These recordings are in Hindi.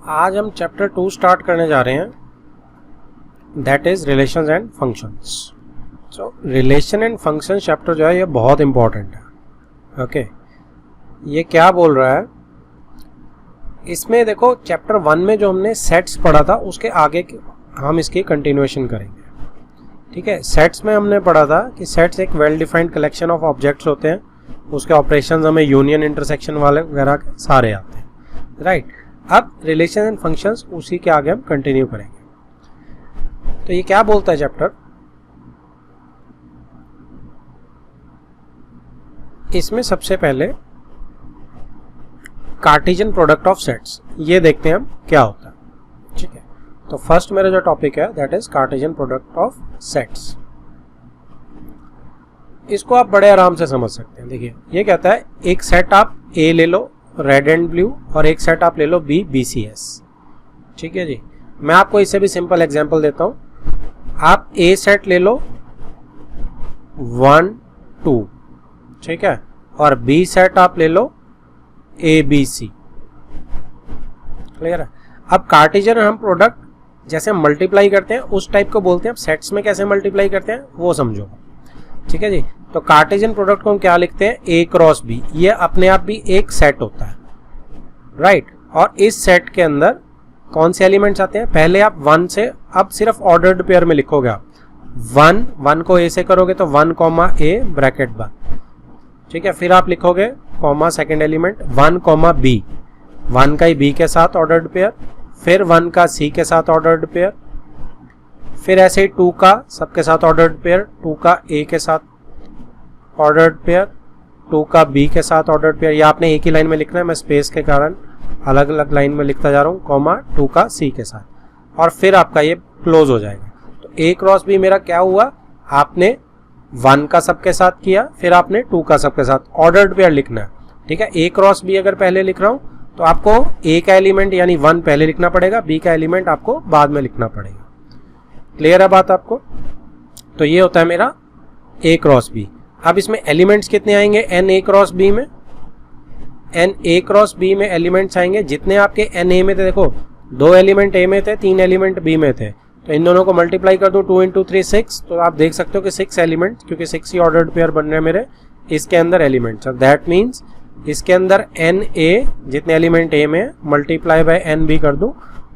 आज हम चैप्टर 2 स्टार्ट करने जा रहे हैं, that is relations and functions. So relation and function chapter जो है ये बहुत इंपॉर्टेंट है। ओके, ये क्या बोल रहा है इसमें देखो, चैप्टर 1 में जो हमने सेट्स पढ़ा था उसके आगे हम इसकी कंटिन्यूएशन करेंगे। ठीक है, सेट्स में हमने पढ़ा था कि सेट्स एक well defined collection of objects होते हैं, उसके ऑपरेशंस हमें यूनियन इंटरसेक्शन वाले वगैरह सारे आते हैं, राइट। अब रिलेशन एंड फंक्शंस उसी के आगे हम कंटिन्यू करेंगे। तो ये क्या बोलता है चैप्टर, इसमें सबसे पहले कार्टेशियन प्रोडक्ट ऑफ सेट्स ये देखते हैं हम क्या होता है। ठीक है, तो फर्स्ट मेरा जो टॉपिक है that is Cartesian product of sets. इसको आप बड़े आराम से समझ सकते हैं। देखिए, ये कहता है एक सेट आप ए ले लो रेड एंड ब्लू, और एक सेट आप ले लो बी BCS। ठीक है जी, मैं आपको इससे भी सिंपल एग्जांपल देता हूं। आप ए सेट ले लो 1 2, ठीक है, और बी सेट आप ले लो ABC। क्लियर है। अब कार्टेशियन हम प्रोडक्ट जैसे मल्टीप्लाई करते हैं उस टाइप को बोलते हैं। अब सेट्स में कैसे मल्टीप्लाई करते हैं वो समझो। ठीक है जी, तो कार्टेशियन प्रोडक्ट को हम क्या लिखते हैं, A क्रॉस B। ये अपने आप भी एक सेट होता है, राइट। और इस सेट के अंदर कौन से एलिमेंट्स आते हैं, पहले आप 1 से, अब सिर्फ ऑर्डर्ड पेयर में लिखोगे आप 1 को A से करोगे तो 1 A ब्रैकेट बंद। ठीक है, फिर आप लिखोगे कॉमा सेकेंड एलिमेंट 1 B, 1 का ही B के साथ ऑर्डर्ड पेयर, फिर 1 का C के साथ ऑर्डर्ड पेयर, फिर ऐसे ही 2 का सबके साथ ऑर्डर्ड पेयर, 2 का A के साथ ऑर्डर्ड पेयर, 2 का B के साथ ऑर्डर्ड पेयर। या आपने एक ही लाइन में लिखना है, मैं स्पेस के कारण अलग अलग लाइन में लिखता जा रहा हूँ, कॉमा 2 का C के साथ, और फिर आपका ये क्लोज हो जाएगा। तो A क्रॉस B मेरा क्या हुआ, आपने 1 का सबके साथ किया, फिर आपने 2 का सबके साथ ऑर्डर्ड पेयर लिखना है। ठीक है, A क्रॉस B अगर पहले लिख रहा हूँ तो आपको A का एलिमेंट यानी 1 पहले लिखना पड़ेगा, B का एलिमेंट आपको बाद में लिखना पड़ेगा। क्लियर है बात आपको। तो ये होता है मेरा A क्रॉस B। अब इसमें एलिमेंट्स कितने आएंगे NA क्रॉस B में, NA क्रॉस B में एलिमेंट्स आएंगे जितने आपके NA में थे। देखो 2 एलिमेंट A में थे, 3 एलिमेंट B में थे, तो इन दोनों को मल्टीप्लाई कर दूं 2 × 3 6, तो आप देख सकते हो कि 6 एलिमेंट, क्योंकि 6 ही ऑर्डर्ड पेयर बन रहे हैं मेरे इसके अंदर एलिमेंट्स। दैट मीन्स इसके अंदर NA जितने एलिमेंट A में मल्टीप्लाई बाय NB कर दूं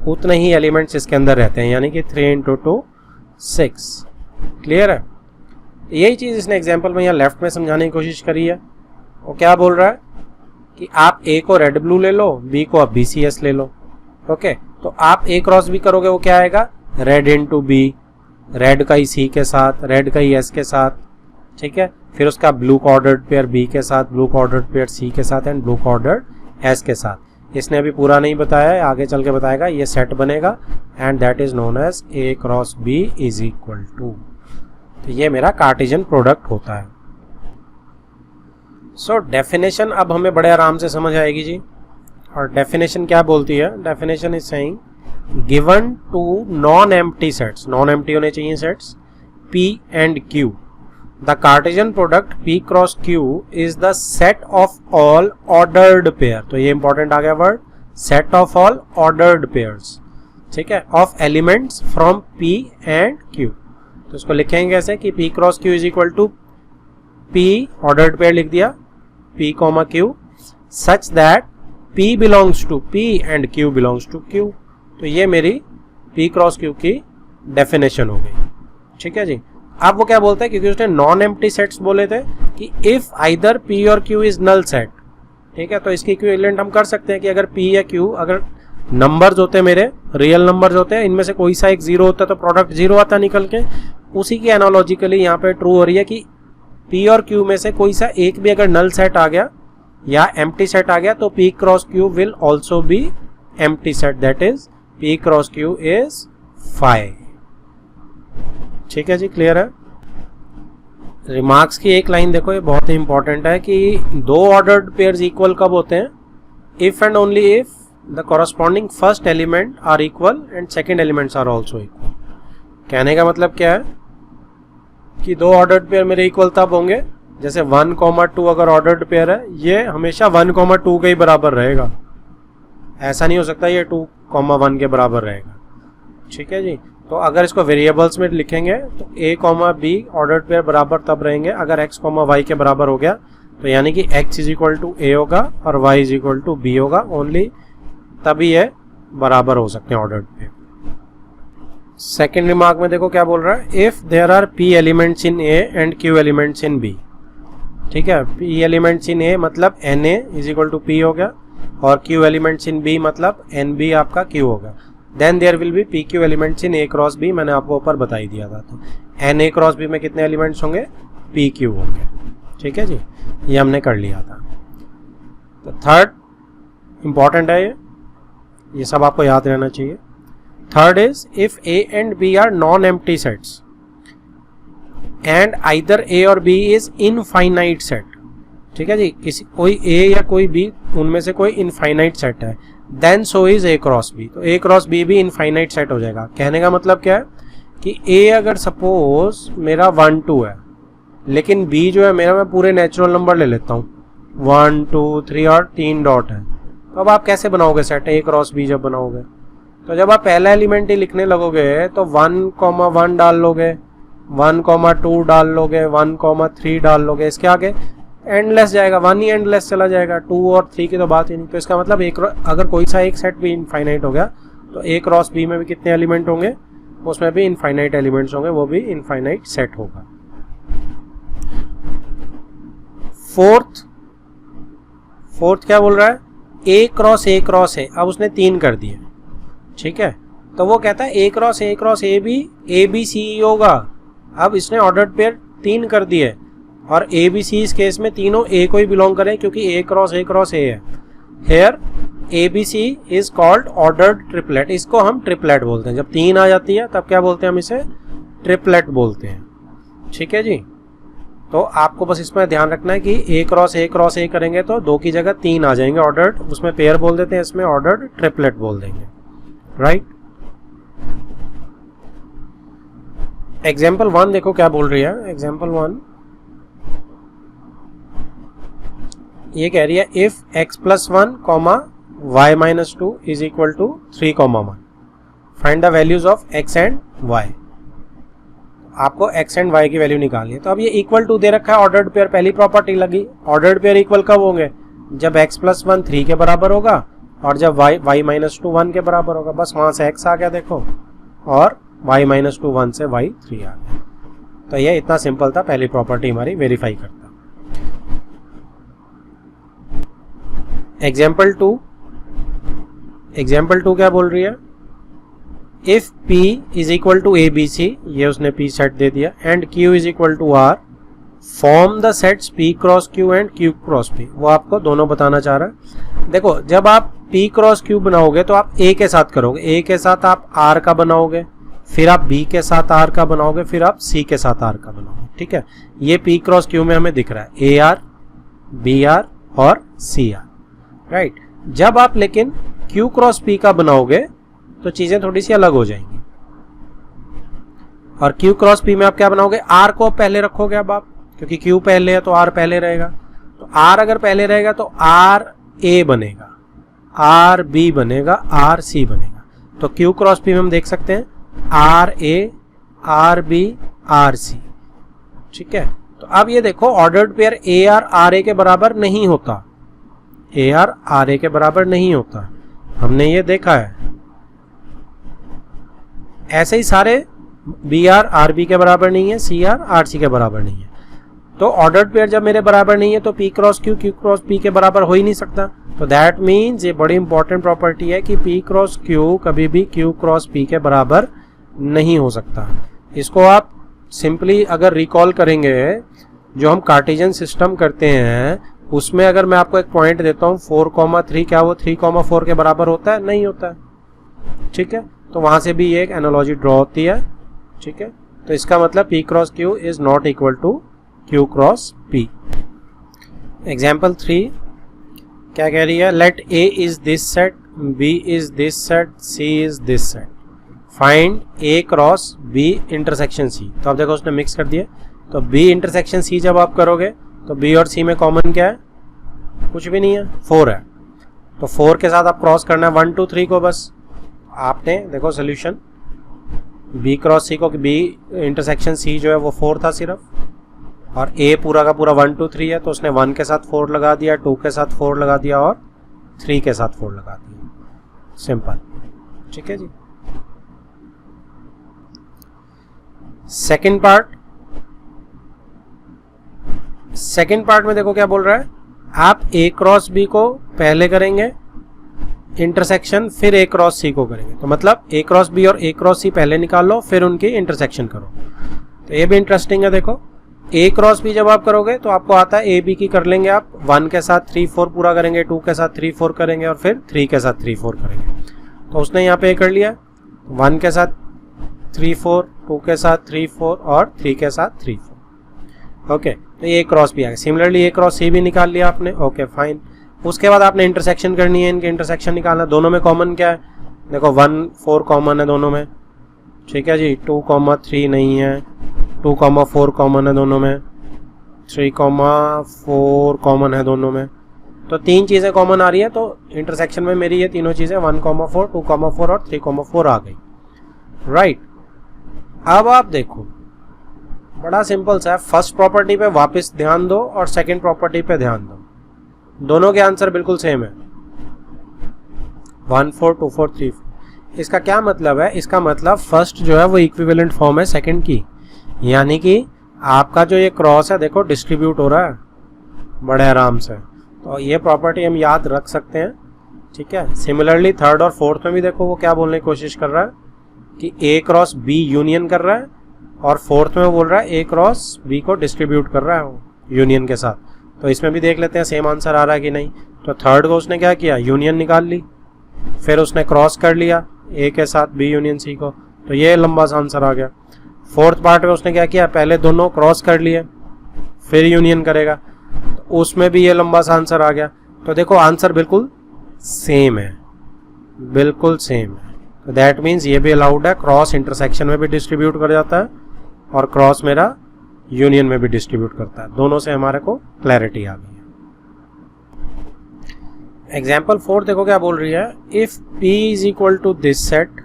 उतने ही एलिमेंट्स इसके अंदर रहते हैं, यानी कि 3 × 2 6। क्लियर है। यही चीज इसने एग्जांपल में यहाँ लेफ्ट में समझाने की कोशिश करी है। वो क्या बोल रहा है कि आप A को रेड ब्लू ले लो, B को आप BCS ले लो। ओके, तो आप A क्रॉस B करोगे वो क्या आएगा, रेड इंटू B, रेड का ही C के साथ, रेड का ही S के साथ। ठीक है, फिर उसका ब्लू का ऑर्डर्ड पेयर B के साथ, ब्लू का ऑर्डर्ड पेयर C के साथ, एंड ब्लू का ऑर्डर्ड S के साथ। इसने अभी पूरा नहीं बताया है, आगे चल के बताएगा। ये सेट बनेगा and that is known as A cross B is equal to. तो ये मेरा कार्टेशियन प्रोडक्ट होता है। सो डेफिनेशन अब हमें बड़े आराम से समझ आएगी जी। और डेफिनेशन क्या बोलती है, definition is saying given to non empty sets, non empty होने चाहिए sets, P and Q, the Cartesian product P cross Q is the set of all ordered pair. तो ये इंपॉर्टेंट आ गया word, set of all ordered pairs. ठीक है, of elements from P and Q। तो इसको लिखेंगे ऐसे कि P cross Q is equal to P ordered pair लिख दिया P comma Q such that P belongs to P and Q belongs to Q। तो ये मेरी P क्रॉस Q की डेफिनेशन हो गई। ठीक है जी। अब वो क्या बोलता है, क्योंकि उसने नॉन एम्प्टी सेट्स बोले थे कि इफ आइदर P और Q इज नल सेट। ठीक है, तो इसकी इक्विवेलेंट हम कर सकते हैं कि अगर P या Q अगर नंबर्स होते हैं, मेरे रियल नंबर्स होते हैं, इनमें से कोई सा एक 0 होता है तो प्रोडक्ट 0 आता निकल के। उसी की एनालॉजिकली यहाँ पे ट्रू हो रही है कि P और Q में से कोई सा एक भी अगर नल सेट आ गया या एम्प्टी सेट आ गया तो P cross Q will also be empty set, that is P cross Q is 5। ठीक है जी, क्लियर है। रिमार्क्स की एक लाइन देखो, ये बहुत ही इंपॉर्टेंट है कि 2 ऑर्डर्ड पेयर्स इक्वल कब होते हैं, if and only if the corresponding first element are equal and second elements are also equal. कहने का मतलब क्या है कि 2 ऑर्डर्ड पेयर मेरे इक्वल तब होंगे जैसे 1, 2 अगर ऑर्डर्ड पेयर है, ये हमेशा 1, 2 के ही बराबर रहेगा। ऐसा नहीं हो सकता ये 2, कॉमा 1 के बराबर रहेगा। ठीक है जी। तो अगर इसको वेरिएबल्स में लिखेंगे तो a comma be ordered pair बराबर तब रहेंगे अगर x कॉमा वाई के बराबर हो गया, तो यानी कि x is equal to a होगा और y is equal to b होगा, ओनली तभी ये बराबर हो सकते हैं ऑर्डर्ड पेयर। सेकेंड रिमार्क में देखो क्या बोल रहा है, if there are p elements in a and q elements in b। ठीक है, p एलिमेंट्स इन a मतलब na is equal to p हो गया और q एलिमेंट्स इन b मतलब nb आपका q होगा। Then there will be p q elements in A cross b, मैंने आपको ऊपर बता ही दिया था। तो एन ए क्रॉस बी में कितने एलिमेंट्स होंगे, पी क्यू होंगे। ठीक है जी, ये हमने कर लिया था। तो थर्ड इंपॉर्टेंट है ये सब आपको याद रहना चाहिए। Third is if A and B are non empty sets and either A or B is infinite set. ठीक है जी, किसी कोई ए या कोई बी उनमें से कोई इनफाइनाइट सेट है, then so is a cross b. तो ए क्रॉस बी भी इनफाइनाइट सेट हो जाएगा। कहने का मतलब क्या है कि ए अगर सपोज मेरा 1 2 है, लेकिन बी जो है मेरा, मैं पूरे नेचुरल नंबर ले लेता हूँ 1 2 3 और 3 डॉट है, तो अब आप कैसे बनाओगे सेट ए क्रॉस बी? जब बनाओगे तो जब आप पहला एलिमेंट ही लिखने लगोगे तो 1,1 डाल लोगे, 1,2 डाल लोगे, 1,3 डाल लोगे, इसके आगे एंडलेस जाएगा, 1 ही एंडलेस चला जाएगा, 2 और 3 की तो बात ही नहीं। तो इसका मतलब अगर कोई सा एक सेट भी इनफाइनाइट हो गया तो ए क्रॉस बी में भी कितने एलिमेंट होंगे, उसमें भी इनफाइनाइट एलिमेंट्स होंगे, वो भी इनफाइनाइट सेट होगा। फोर्थ क्या बोल रहा है, ए क्रॉस ए, अब उसने 3 कर दिए। ठीक है, तो वो कहता है ए क्रॉस ए भी ए बी सी होगा। अब इसने ऑर्डर्ड पेयर 3 कर दिए और ए बी सी इस केस में तीनों ए को ही बिलोंग करें क्योंकि ए क्रॉस ए है। Here a b c is called ordered triplet. इसको हम ट्रिपलेट बोलते हैं। जब 3 आ जाती है तब क्या बोलते हैं, हम इसे ट्रिपलेट बोलते हैं। ठीक है जी, तो आपको बस इसमें ध्यान रखना है कि ए क्रॉस ए करेंगे तो 2 की जगह 3 आ जाएंगे ऑर्डर्ड, उसमें पेयर बोल देते हैं, इसमें ऑर्डर्ड ट्रिपलेट बोल देंगे। राइट। एग्जाम्पल 1 देखो क्या बोल रही है। एग्जाम्पल 1 ये कह रही है if x plus 1 comma y minus 2 is equal to 3,1 find the values of x and y। आपको x एंड y की वैल्यू निकालनी है। तो अब ये इक्वल टू दे रखा है, ऑर्डर्ड पेयर, पहली प्रॉपर्टी लगी। ऑर्डर्ड पेयर इक्वल कब होंगे, जब x प्लस 1 3 के बराबर होगा और जब y माइनस 2 1 के बराबर होगा। बस वहां से x आ गया देखो, और y माइनस 2 1 से y 3 आ गया। तो ये इतना सिंपल था, पहली प्रॉपर्टी हमारी वेरीफाई करता। एग्जाम्पल 2 क्या बोल रही है, if P is equal to a b c, ये उसने P सेट दे दिया, and Q is equal to R, form the sets P cross Q and Q cross P। वो आपको दोनों बताना चाह रहा है। देखो, जब आप P क्रॉस Q बनाओगे तो आप A के साथ करोगे, A के साथ आप R का बनाओगे, फिर आप B के साथ R का बनाओगे, फिर आप C के साथ R का बनाओगे। ठीक है, ये P क्रॉस Q में हमें दिख रहा है AR, BR और CR। राइट। जब आप लेकिन Q क्रॉस P का बनाओगे तो चीजें थोड़ी सी अलग हो जाएंगी। और Q क्रॉस P में आप क्या बनाओगे, R को पहले रखोगे अब आप, क्योंकि Q पहले है तो R पहले रहेगा। तो R अगर पहले रहेगा तो R A बनेगा, R B बनेगा, R C बनेगा। तो Q क्रॉस P में हम देख सकते हैं R A, R B, R C। ठीक है, तो अब ये देखो ऑर्डर्ड पेयर AR RA के बराबर नहीं होता, AR RA के बराबर नहीं होता, हमने ये देखा है। ऐसे ही सारे BR RB के बराबर नहीं है, CR RC के बराबर नहीं है। तो ऑर्डर्ड पेयर जब मेरे बराबर नहीं है तो P cross Q Q cross P के बराबर हो ही नहीं सकता। तो दैट मीन्स ये बड़ी इंपॉर्टेंट प्रॉपर्टी है कि P क्रॉस Q कभी भी Q क्रॉस P के बराबर नहीं हो सकता। इसको आप सिंपली अगर रिकॉल करेंगे, जो हम कार्टेशियन सिस्टम करते हैं उसमें अगर मैं आपको एक पॉइंट देता हूँ 4,3, क्या वो 3,4 के बराबर होता है? नहीं होता है। ठीक है, तो वहां से भी एक एनालॉजी ड्रॉ होती है। ठीक है, तो इसका मतलब P cross Q is not equal to Q cross P। Example 3 क्या कह रही है, let A is this set, B is this set, C is this set, find A cross B intersection C। तो आप देखो उसने मिक्स कर दिया। तो B इंटरसेक्शन C जब आप करोगे तो B और C में कॉमन क्या है, कुछ भी नहीं है, 4 है। तो 4 के साथ आप क्रॉस करना है 1 2 3 को बस। आपने देखो सोल्यूशन बी क्रॉस सी को, बी इंटरसेक्शन सी जो है वो 4 था सिर्फ, और ए पूरा का पूरा 1 2 3 है, तो उसने 1 के साथ 4 लगा दिया, 2 के साथ 4 लगा दिया और 3 के साथ 4 लगा दिया, सिंपल। ठीक है जी। सेकंड पार्ट में देखो क्या बोल रहा है, आप ए क्रॉस बी को पहले करेंगे इंटरसेक्शन, फिर ए क्रॉस सी को करेंगे। तो मतलब ए क्रॉस बी और ए क्रॉस सी पहले निकाल लो, फिर उनकी इंटरसेक्शन करो। तो ये भी इंटरेस्टिंग है। देखो ए क्रॉस बी जब आप करोगे तो आपको आता है ए बी की कर लेंगे आप, 1 के साथ 3 4 पूरा करेंगे, 2 के साथ 3 4 करेंगे और फिर 3 के साथ 3 4 करेंगे। तो उसने यहाँ पे कर लिया 1 के साथ 3 4, 2 के साथ 3 4 और 3 के साथ 3 4। ओके, तो ये क्रॉस भी आ गया। सिमिलरली ए क्रॉस सी भी निकाल लिया आपने। Okay fine. उसके बाद आपने इंटरसेक्शन करनी है, इनके इंटरसेक्शन निकालना। दोनों में कॉमन क्या है, देखो 1 4 कॉमन है दोनों में। ठीक है जी। 2 3 नहीं है, 2 4 कॉमन है दोनों में, 3 4 कॉमन है दोनों में। तो 3 चीज़ें कॉमन आ रही है, तो इंटरसेक्शन में मेरी ये तीनों चीज़ें 1 4 2 4 और 3 4 आ गई। राइट। अब आप देखो बड़ा सिंपल सा है, फर्स्ट प्रॉपर्टी पे वापस ध्यान दो और सेकंड प्रॉपर्टी पे ध्यान दो, दोनों के आंसर बिल्कुल सेम है, 1 4 2 4 3 4। इसका क्या मतलब है, इसका मतलब फर्स्ट जो है वो इक्विवेलेंट फॉर्म है सेकंड की, यानी कि आपका जो ये क्रॉस है देखो डिस्ट्रीब्यूट हो रहा है बड़े आराम से। तो ये प्रॉपर्टी हम याद रख सकते हैं। ठीक है। सिमिलरली थर्ड और फोर्थ में भी देखो वो क्या बोलने की कोशिश कर रहा है कि ए क्रॉस बी यूनियन कर रहा है, और फोर्थ में वो बोल रहा है ए क्रॉस बी को डिस्ट्रीब्यूट कर रहा है यूनियन के साथ। तो इसमें भी देख लेते हैं सेम आंसर आ रहा है कि नहीं। तो थर्ड को उसने क्या किया, यूनियन निकाल ली, फिर उसने क्रॉस कर लिया ए के साथ बी यूनियन सी को, तो ये लंबा सा आंसर आ गया। फोर्थ पार्ट में उसने क्या किया, पहले दोनों क्रॉस कर लिए फिर यूनियन करेगा, तो उसमें भी ये लंबा सा आंसर आ गया। तो देखो आंसर बिल्कुल सेम है, बिल्कुल सेम है। तो दैट मीन्स ये भी अलाउड है, क्रॉस इंटरसेक्शन में भी डिस्ट्रीब्यूट कर जाता है और क्रॉस मेरा यूनियन में भी डिस्ट्रीब्यूट करता है। दोनों से हमारे को क्लैरिटी आ गई है। एग्जाम्पल 4 देखो क्या बोल रही है, if P is equal to this set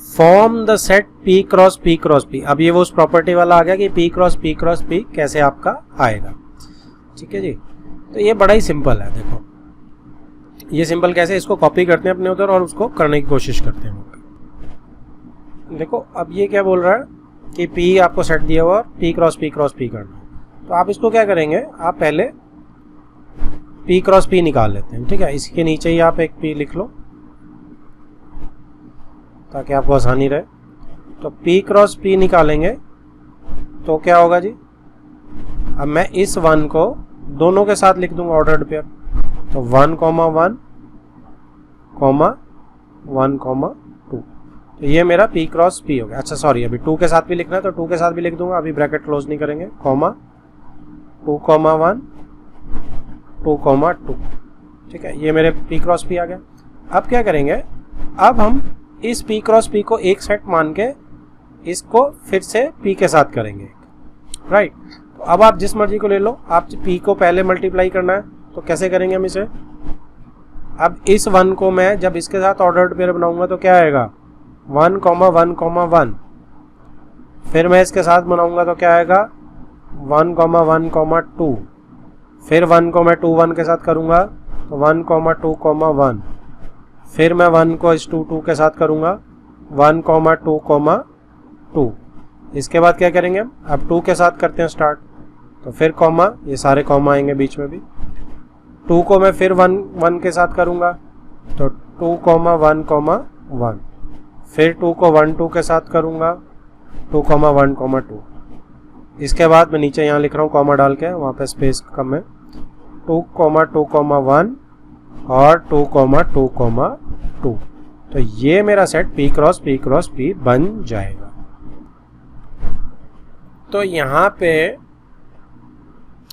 form the set P cross P। अब ये वो उस प्रॉपर्टी वाला आ गया कि P क्रॉस P कैसे आपका आएगा। ठीक है जी। तो ये बड़ा ही सिंपल है। देखो ये सिंपल कैसे, इसको कॉपी करते हैं अपने उधर और उसको करने की कोशिश करते हैं। देखो अब ये क्या बोल रहा है कि P आपको सेट दिया हुआ और P क्रॉस P करना। तो आप इसको क्या करेंगे, आप पहले P क्रॉस P निकाल लेते हैं। ठीक है। इसके नीचे ही आप एक P लिख लो ताकि आपको आसानी रहे। तो P क्रॉस P निकालेंगे तो क्या होगा जी, अब मैं इस 1 को दोनों के साथ लिख दूंगा ऑर्डर्ड पेयर। तो 1 1 1 2, तो ये मेरा P क्रॉस P हो गया। अच्छा सॉरी, अभी 2 के साथ भी लिखना है तो 2 के साथ भी लिख दूंगा, अभी ब्रैकेट क्लोज नहीं करेंगे, 2 1 2 2। ठीक है। ये मेरे P क्रॉस P आ गया। अब क्या करेंगे, अब हम इस P क्रॉस P को एक सेट मान के इसको फिर से P के साथ करेंगे। राइट। तो अब आप जिस मर्जी को ले लो, आप P को पहले मल्टीप्लाई करना है तो कैसे करेंगे हम इसे, अब इस 1 को मैं जब इसके साथ ऑर्डर्ड पेयर बनाऊंगा तो क्या आएगा, 1 1 1, फिर मैं इसके साथ बनाऊंगा तो क्या आएगा 1 1 2, फिर 1 को मैं 2 1 के साथ करूंगा तो 1 2 1, फिर मैं 1 को इस 2 के साथ करूंगा 1 2 2। इसके बाद क्या करेंगे, अब 2 के साथ करते हैं स्टार्ट, तो फिर कॉमा, ये सारे कॉमा आएंगे बीच में भी। 2 को मैं फिर 1 के साथ करूंगा तो 2 1 1, फिर 2 को 1 2 के साथ करूंगा 2 1 2। इसके बाद मैं नीचे यहाँ लिख रहा हूँ कॉमा डाल के, वहाँ पे स्पेस कम है, 2 2 1 और 2 2 2। तो ये मेरा सेट P क्रॉस P बन जाएगा। तो यहाँ पे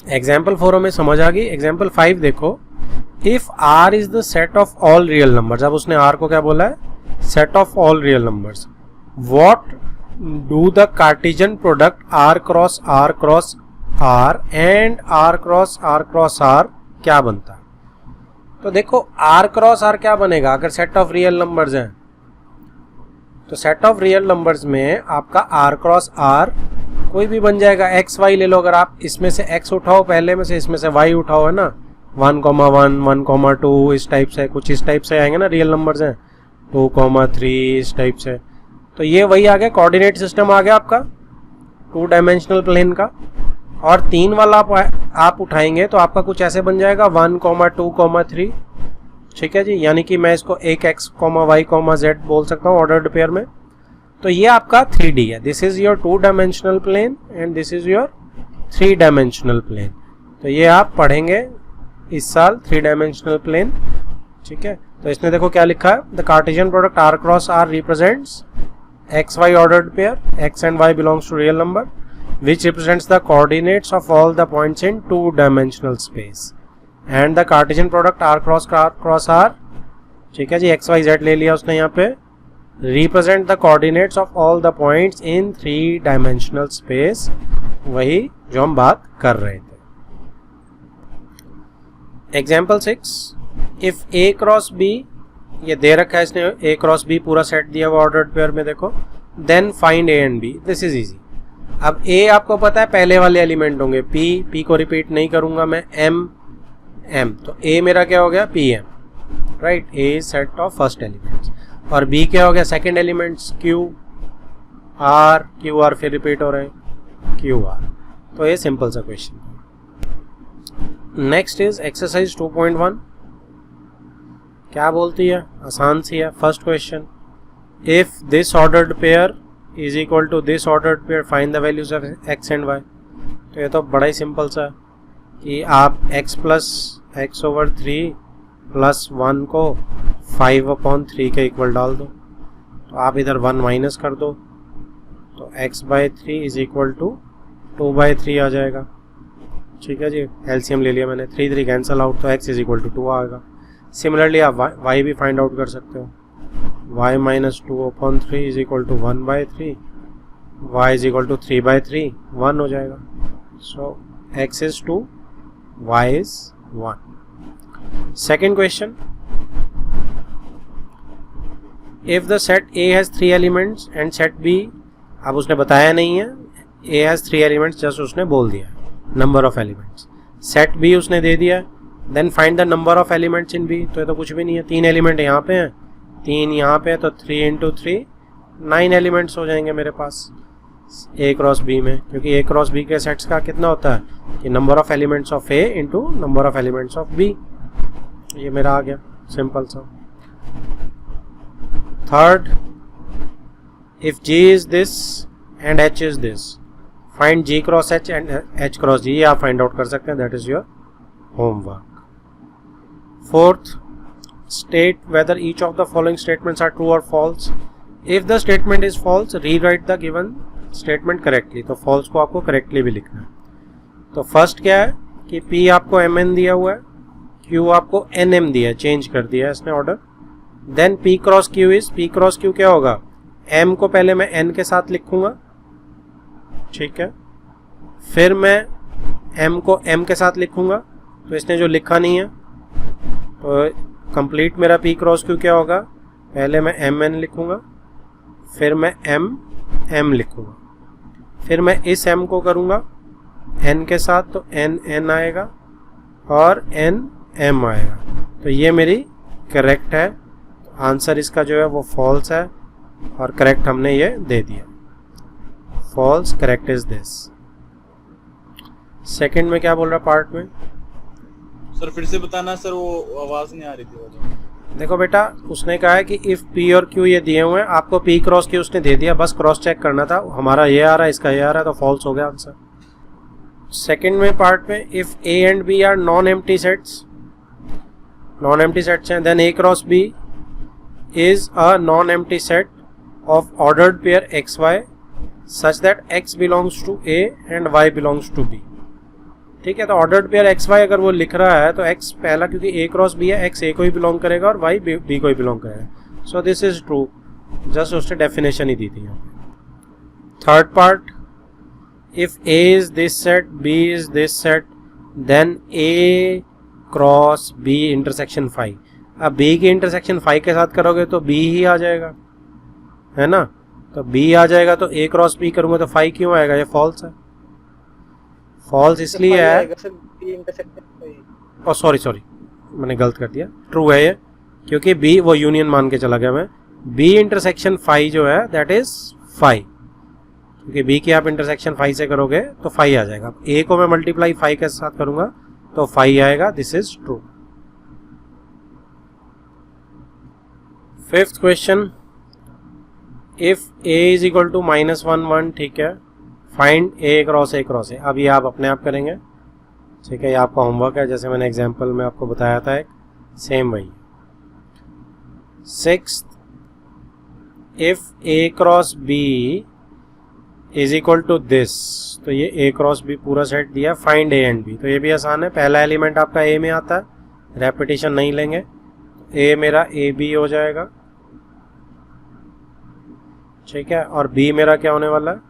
एग्जाम्पल 4 में समझ आ गई। एग्जाम्पल 5 देखो, if R is the set of all real numbers. अब उसने R को क्या बोला है, set of all real numbers. What do the Cartesian product R cross R and R cross R क्या बनता है। तो देखो R क्रॉस R क्या बनेगा, अगर सेट ऑफ रियल नंबर्स हैं तो सेट ऑफ रियल नंबर्स में आपका r क्रॉस r कोई भी बन जाएगा। x y ले लो, अगर आप इसमें से x उठाओ पहले में से, इसमें से y उठाओ, है ना, 1,1 1,2 इस टाइप से, कुछ इस टाइप से आएंगे ना रियल नंबर्स हैं, 2,3 इस टाइप से। तो ये वही आ गया, कोऑर्डिनेट सिस्टम आ गया आपका 2 डायमेंशनल प्लेन का। और 3 वाला आप उठाएंगे तो आपका कुछ ऐसे बन जाएगा 1,2,3, ठीक है जी। यानी कि मैं इसको एक x, y, z बोल सकता हूँ ऑर्डर्ड पेयर में। तो ये आपका 3D है। This is your 2 dimensional plane and this is your 3 dimensional plane. तो ये आप पढ़ेंगे इस साल 3 डायमेंशनल प्लेन, ठीक है। तो इसमें देखो क्या लिखा है, the Cartesian product r cross r represents x y ordered pair, x and y belongs to real number which represents the coordinates of all the points in 2 dimensional space, and the Cartesian product r cross r, ठीक है जी, x y z ले लिया उसने यहाँ पे, represent the coordinates of all the points in 3 dimensional space, वही जो हम बात कर रहे थे। Example 6, if a cross b, ये दे रखा है इसने a क्रॉस b पूरा सेट दिया हुआ ऑर्डर्ड पेयर में, देखो, then find a and b। This is easy. अब a आपको पता है पहले वाले एलिमेंट होंगे, p को रिपीट नहीं करूंगा मैं, m, तो a मेरा क्या हो गया, pm, right, a set of first elements, और b क्या हो गया, सेकंड एलिमेंट्स, q r फिर रिपीट हो रहे हैं, q r। तो ये सिंपल सा क्वेश्चन। नेक्स्ट इज एक्सरसाइज 2.1, क्या बोलती है, आसान सी है। First question, if this ordered pair is equal to this ordered pair find the values of x and y। तो ये तो बड़ा ही सिंपल सा है कि आप x plus x over 3 plus 1 को 5/3 के इक्वल डाल दो, तो आप इधर 1 माइनस कर दो, तो x/3 इज इक्वल टू 2/3 आ जाएगा, ठीक है जी। एलसीएम ले लिया मैंने, 3 कैंसल आउट, तो x इज इक्वल टू 2 आएगा। सिमिलरली आप y भी फाइंड आउट कर सकते हो, y minus 2/3 is equal to 1/3, y is equal to 3/3, 1 हो जाएगा। So x is 2, y is 1। Second question, if the set A has 3 elements and set B, अब उसने बताया नहीं है, A हैज 3 एलिमेंट्स, जस्ट उसने बोल दिया number of elements, set B उसने दे दिया, then find the number of elements in B। तो ये तो कुछ भी नहीं है, 3 एलिमेंट यहाँ पे हैं, 3 यहाँ पे, तो 3 × 3 9 एलिमेंट्स हो जाएंगे मेरे पास A क्रॉस B में, क्योंकि A क्रॉस B के सेट्स का कितना होता है कि number of elements of A into number of elements of B। ये मेरा आ गया, सिंपल सा। Third, if G is this and H is this, find G cross H and H cross G। ये आप फाइंड आउट कर सकते हैं, that is your homework. Fourth, state whether each of the following statements are true or false. If the statement is false, rewrite the given statement correctly. तो false को आपको correctly भी लिखना है। तो first क्या है कि P आपको mn दिया हुआ है, Q आपको nm दिया है, चेंज कर दिया है इसने order. Then P cross Q is, P cross Q क्या होगा, M को पहले मैं n के साथ लिखूंगा, ठीक है, फिर मैं M को M के साथ लिखूंगा, तो इसने जो लिखा नहीं है, तो कंप्लीट मेरा P क्रॉस Q क्या होगा, पहले मैं mn लिखूंगा, फिर मैं m लिखूंगा, फिर मैं इस m को करूंगा n के साथ, तो n आएगा और n m आएगा। तो ये मेरी करेक्ट है, आंसर इसका जो है वो फॉल्स है, और करेक्ट हमने ये दे दिया, false, correct is this. Second में क्या बोल रहा पार्ट में, सर फिर से बताना सर, वो आवाज नहीं आ रही थी। देखो बेटा, उसने कहा है कि इफ P और Q ये दिए हुए हैं, आपको P क्रॉस Q उसने दे दिया, बस क्रॉस चेक करना था, हमारा ये आ रहा है, इसका ये आ रहा है, तो फॉल्स हो गया आंसर। सेकंड में पार्ट में, if A and B are non empty sets, non empty sets हैं, then A cross B is a non empty set of ordered pair XY such that X belongs to A and Y belongs to B। ठीक है, तो ऑर्डर्ड पेयर XY अगर वो लिख रहा है तो X पहला, क्योंकि A क्रॉस B है, X A को ही बिलोंग करेगा और Y B को ही बिलोंग करेगा। So this is true, just उसने डेफिनेशन ही दी थी यहाँ पे। Third part, if A is this set, B is this set, then A cross B intersection phi. अब B की इंटरसेक्शन फाई के साथ करोगे तो B ही आ जाएगा, है ना, तो बी आ जाएगा, तो ए क्रॉस बी करूंगा तो 5 क्यों आएगा, ये फॉल्स है। फॉल्स इसलिए है, सॉरी मैंने गलत कर दिया, ट्रू है ये, क्योंकि बी वो यूनियन मान के चला गया मैं, बी इंटरसेक्शन 5 जो है दैट इज 5, क्योंकि बी की आप इंटरसेक्शन 5 से करोगे तो 5 आ जाएगा। ए को मैं मल्टीप्लाई 5 के साथ करूंगा तो 5 आएगा, this is true. Fifth question, if a is equal to -1 1, ठीक है, फाइंड ए क्रॉस ए। अब ये आप अपने आप करेंगे, ठीक है, ये आपका होमवर्क है, जैसे मैंने एग्जाम्पल में आपको बताया था एक, सेम वही। Sixth, if a cross b is equal to this, तो ये ए क्रॉस बी पूरा सेट दिया, फाइंड ए एंड बी, तो ये भी आसान है, पहला एलिमेंट आपका ए में आता है, रेपिटेशन नहीं लेंगे, ए मेरा ए बी हो जाएगा, ठीक है, और बी मेरा क्या होने वाला है,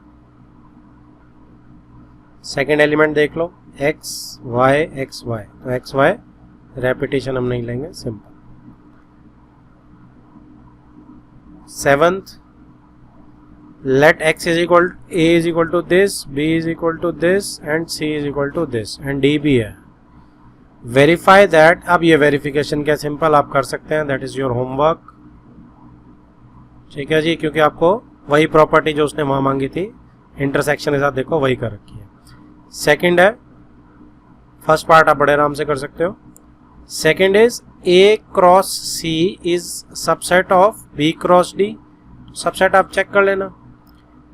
सेकेंड एलिमेंट देख लो, एक्स वाई, तो एक्स वाई रेपिटेशन हम नहीं लेंगे, simple. Seventh, let x is equal a is equal to this, b is equal to this and c is equal to this and d भी है। verify that, अब ये वेरिफिकेशन क्या सिंपल आप कर सकते हैं, that is your homework, ठीक है जी, क्योंकि आपको वही प्रॉपर्टी जो उसने वहां मांगी थी इंटरसेक्शन के साथ देखो वही कर रखी है। सेकंड है, फर्स्ट पार्ट आप बड़े आराम से कर सकते हो। Second is a cross c is subset of b cross d, subset आप चेक कर लेना,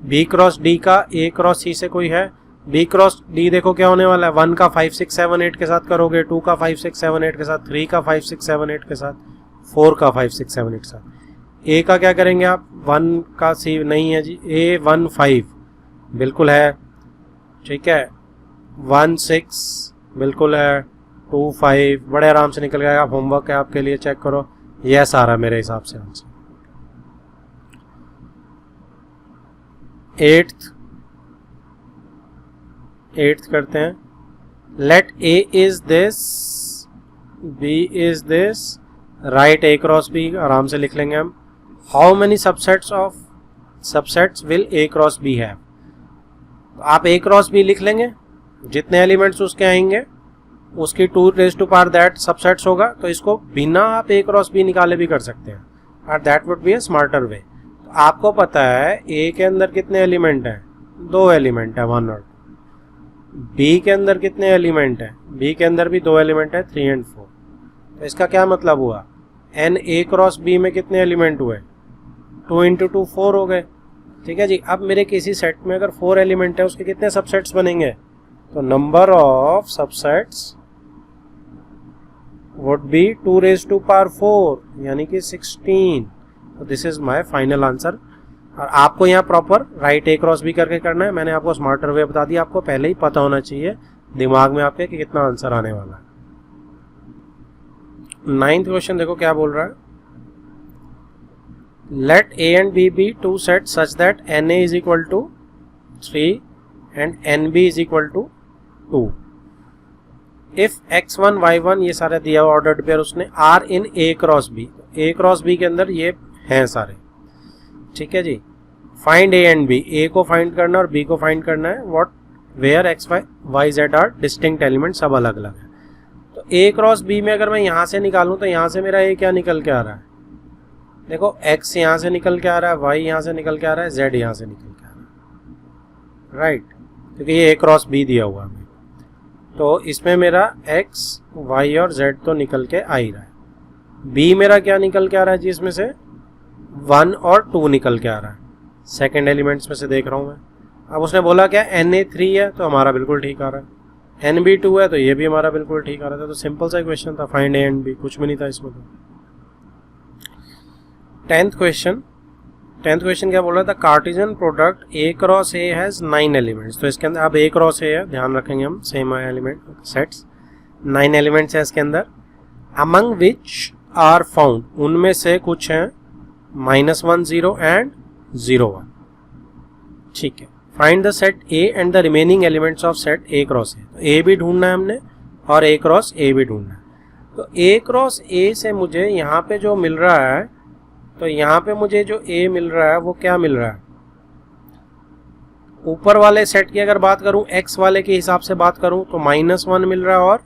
b क्रॉस d का a क्रॉस c से कोई है, b क्रॉस d देखो क्या होने वाला है, 1 का 5 6 7 8 के साथ करोगे, 2 का 5 6 7 8 के साथ, 3 का 5 6 7 8 के साथ, 4 का 5 6 7 8 के साथ। a का क्या करेंगे आप, 1 का c नहीं है जी, a 1 5 बिल्कुल है, ठीक है, 1 6 बिल्कुल है, 2 5 बड़े आराम से निकल गया, आप होमवर्क है आपके लिए, चेक करो, यह सारा मेरे हिसाब से आंसर। एट्थ करते हैं, let a is this, b is this, write a cross b, आराम से लिख लेंगे हम। How many subsets will a cross b have, आप ए क्रॉस बी लिख लेंगे, जितने एलिमेंट्स उसके आएंगे उसकी 2 raise to power that subsets होगा, तो इसको बिना आप ए क्रॉस बी निकाले भी कर सकते हैं, और that would be A smarter वे। आपको पता है ए के अंदर कितने एलिमेंट हैं, 2 एलिमेंट है, 1 और 2। बी के अंदर कितने एलिमेंट हैं, बी के अंदर भी 2 एलिमेंट है, 3 और 4। तो इसका क्या मतलब हुआ, एन ए क्रॉस बी में कितने एलिमेंट हुए, 2 × 2 4 हो गए, ठीक है जी। अब मेरे किसी सेट में अगर 4 एलिमेंट है, उसके कितने सबसेट्स बनेंगे, तो number of subsets would be 2 raise to power 4, यानी कि 16। तो this is my final answer. और आपको यहाँ proper write a cross b करके करना है, मैंने आपको स्मार्टर वे बता दिया, आपको पहले ही पता होना चाहिए दिमाग में आपके कि कितना आंसर आने वाला है। 9th क्वेश्चन देखो क्या बोल रहा है, let A and B be 2 set such that n A is equal to 3 and n B is equal to 2। If x1 y1 ये सारे दिया ऑर्डर्ड पेयर उसने are in A cross B, A cross B के अंदर ये हैं सारे, ठीक है जी। Find A and B, A को फाइंड करना और बी को फाइंड करना है, what where x y Z are distinct element, सब अलग अलग है। तो ए क्रॉस बी में अगर मैं यहाँ से निकालूं तो यहाँ से मेरा ए क्या निकल के आ रहा है, देखो x यहाँ से निकल के आ रहा है, y यहाँ से निकल के आ रहा है, z यहाँ से निकल के आ रहा है, राइट, क्योंकि ये ए क्रॉस बी दिया हुआ है। तो इसमें मेरा x, y और z तो निकल के आ ही रहा है। b मेरा क्या निकल के आ रहा है जी, इसमें से 1 और 2 निकल के आ रहा है, सेकंड एलिमेंट्स में से देख रहा हूँ मैं। अब उसने बोला क्या Na3 है, तो हमारा बिल्कुल ठीक आ रहा है, Nb2 है तो ये भी हमारा बिल्कुल ठीक आ रहा था। तो सिंपल सा क्वेश्चन था, फाइंड ए एंड बी, कुछ भी नहीं था इसमें। तो 10th क्वेश्चन क्या बोल रहा था, Cartesian product A cross A has 9 elements. तो इसके अंदर अब ए क्रॉस ए है, ध्यान रखेंगे हम, सेम एलिमेंट सेट्स, 9 एलिमेंट्स है इसके अंदर। अमंग विच आर फाउंड, उनमें से कुछ हैं -1 0 एंड 0 1, ठीक है। Find the set A and the remaining elements of set A cross ए। तो ए भी ढूंढना है हमने और ए क्रॉस ए भी ढूंढना है। तो ए क्रॉस ए से मुझे यहाँ पे जो मिल रहा है तो यहाँ पे मुझे जो ए मिल रहा है वो क्या मिल रहा है, ऊपर वाले सेट की अगर बात करूं एक्स वाले के हिसाब से बात करूं तो -1 मिल रहा है और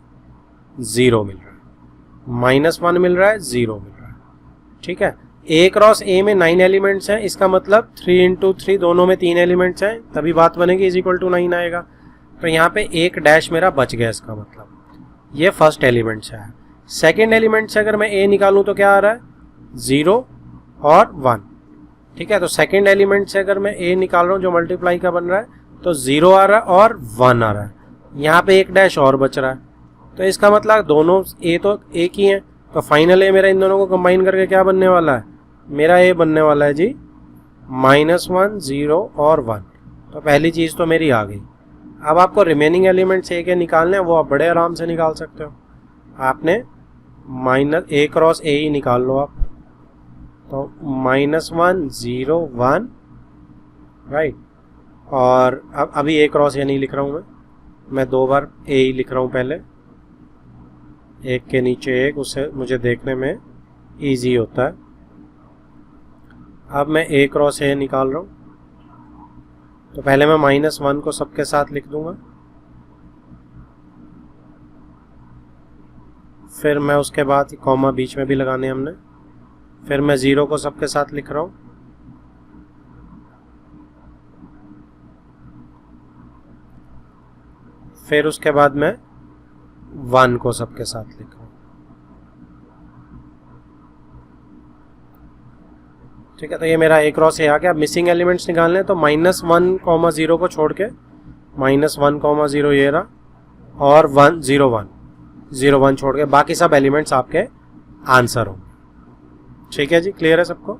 0 मिल रहा है, -1 मिल रहा है, 0 मिल रहा है। ठीक है, ए क्रॉस ए में 9 एलिमेंट्स हैं, इसका मतलब 3 × 3 दोनों में 3 एलिमेंट्स हैं, तभी बात बनेगी = 9 आएगा। तो यहाँ पे एक डैश मेरा बच गया, इसका मतलब ये फर्स्ट एलिमेंट से है। सेकेंड एलिमेंट से अगर मैं ए निकालूं तो क्या आ रहा है, 0 और 1। ठीक है, तो सेकेंड एलिमेंट से अगर मैं ए निकाल रहा हूँ जो मल्टीप्लाई का बन रहा है तो 0 आ रहा है और 1 आ रहा है, यहाँ पे एक डैश और बच रहा है। तो इसका मतलब दोनों ए तो एक ही है, तो फाइनल ए मेरा इन दोनों को कंबाइन करके क्या बनने वाला है, मेरा ए बनने वाला है जी -1, 0 और 1। तो पहली चीज़ तो मेरी आ गई। अब आपको रिमेनिंग एलिमेंट्स ए के निकालने हैं, वो आप बड़े आराम से निकाल सकते हो। आपने ए क्रॉस ए ही निकाल लो आप, तो -1, 0, 1, राइट। और अब अभी ए क्रॉस ए नहीं लिख रहा हूँ मैं 2 बार ए ही लिख रहा हूँ, पहले एक के नीचे एक, उससे मुझे देखने में इजी होता है। अब मैं ए क्रॉस ए निकाल रहा हूँ, तो पहले मैं -1 को सबके साथ लिख दूंगा, फिर मैं उसके बाद कॉमा बीच में भी लगाने हमने, फिर मैं 0 को सबके साथ लिख रहा हूँ, फिर उसके बाद मैं 1 को सबके साथ लिख रहा हूँ। ठीक है, तो ये मेरा ए क्रॉस ए आ गया। अब मिसिंग एलिमेंट्स निकालने हैं, तो -1, 0 को छोड़ के -1, 0 ये रहा, और 1, 0, 1, 0, 1 छोड़ के बाकी सब एलिमेंट्स आपके आंसर होंगे। ठीक है जी, क्लियर है सबको।